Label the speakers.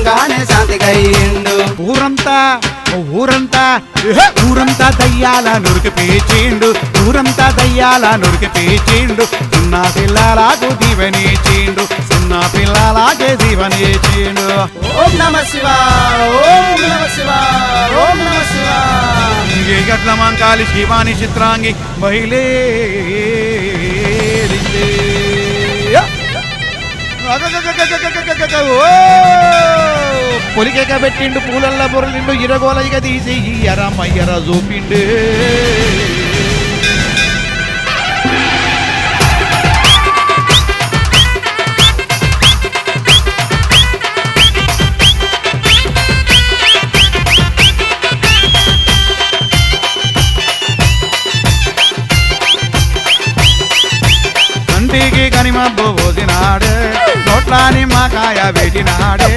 Speaker 1: పిలవంగానే శాంతికయ్యిండు.
Speaker 2: ఊరంతా దయ్యాల నురికి పేచిండు, ఊరంతా దయ్యాల నురికి పేచిండు. సున్నా పిల్లలకు దీవెనిచ్చిండు, సున్నా పిల్లలకే దీవెనిచ్చిండు.
Speaker 1: ఓం నమ శివ ఓం నమ శివ ఓం నమ శివ.
Speaker 2: గట్ల మంకాలి శివాని చిత్రాంగి మహిళే పొలికేక పెట్టిండు, పూలల్ల బొరలిండు, ఇరగోలయిగా తీసి ఎరమయ్యర చూపిండు. కంటికి కనిమబ్బు పోసినాడే, నోట్ల నిమ్మకాయ పెట్టినాడే.